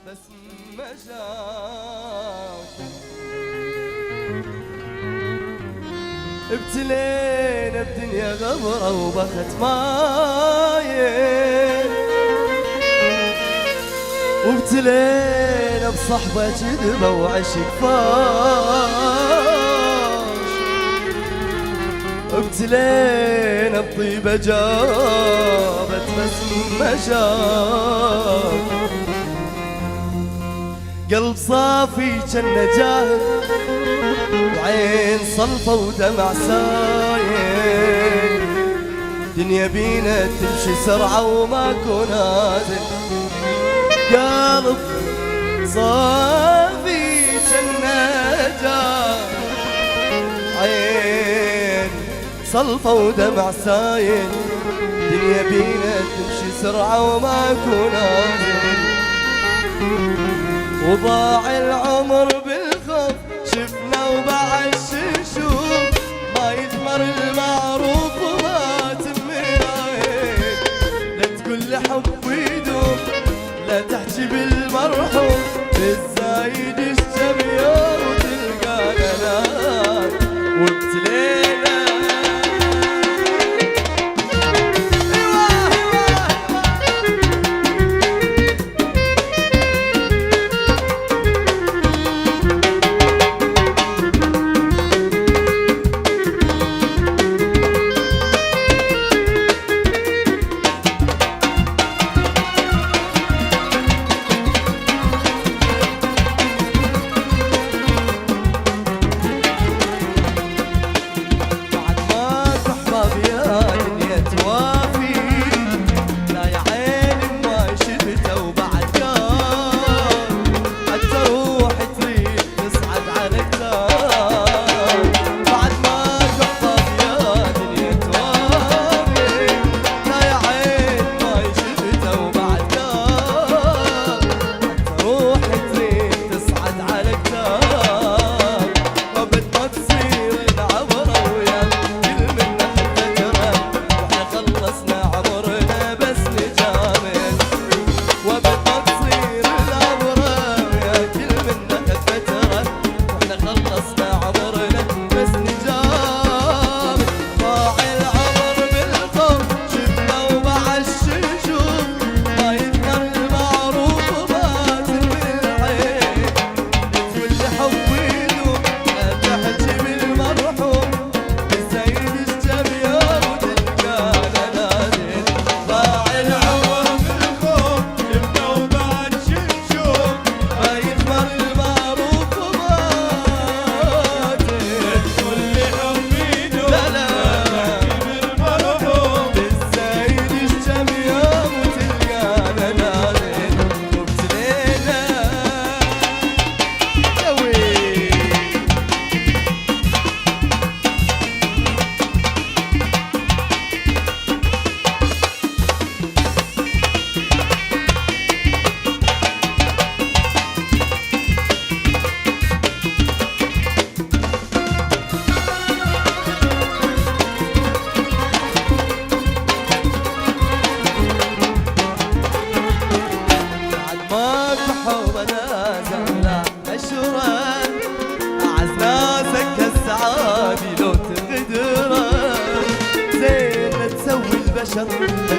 بس مشاك ابتلينا بدنيا غبرة وبخت مايل، وابتلينا بصحبة كذبة وعشق فاش، ابتلينا بطيبة جابت بس مشاك قلب صافي جنة جاهل وعين صلفة ودمع سايل، دنيا بينا تمشي سرعة وماكو نازل، قلب صافي جنة جاهل عين صلفة ودمع سايل، دنيا بينا تمشي سرعة وماكو نازل، وضاع العمر بالخوف شفنا وبعد نشوف، ما يثمر المعروف وما تم العين، لا تقول لي حب ويدوم لا تحكي بالمرحوم، بالزايد اشتم يوم وتلقى نار وابتلينا.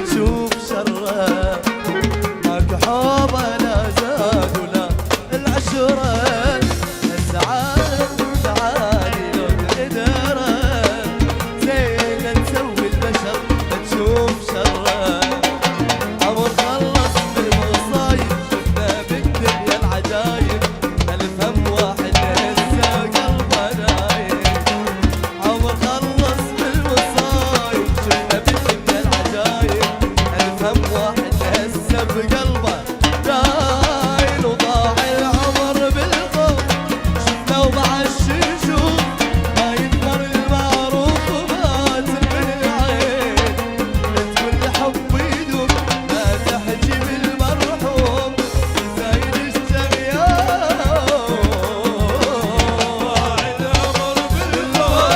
تشوف شره ماكو حب لا زاد ولا العشره، السعاد تعالي لو تقدره زين تسوي البشر تشوف شره، عمر خلص بالمصايب شفنا بالدنيا العجايب، ألف هم واحد هسه قلبه نايم، عمر خلص بالمصايب شفنا بالدنيا العجايب، ألف هم واحد هسه بقلبه نايم، وضاع العمر بالخوف شفنا وبعد نشوف، ما يثمر المعروف وما تم العين، تقول لي حب يدوم لا تحكي بالمرحوم، زايد اشتم يوم العمر بالخوف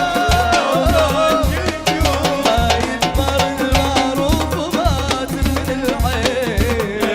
ما يثمر المعروف وما تم العين.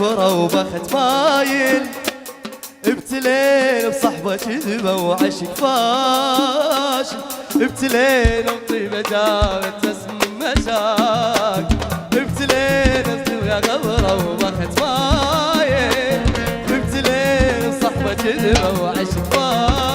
غبرة وبخت مايل، ابتلين بصحبة كذبة وعشق فاشل، ابتلين بطيبة جابت بس من مشاك، ابتلين بطيبة غبرة وبخت مايل، ابتلين بصحبة كذبة وعشق فاشل.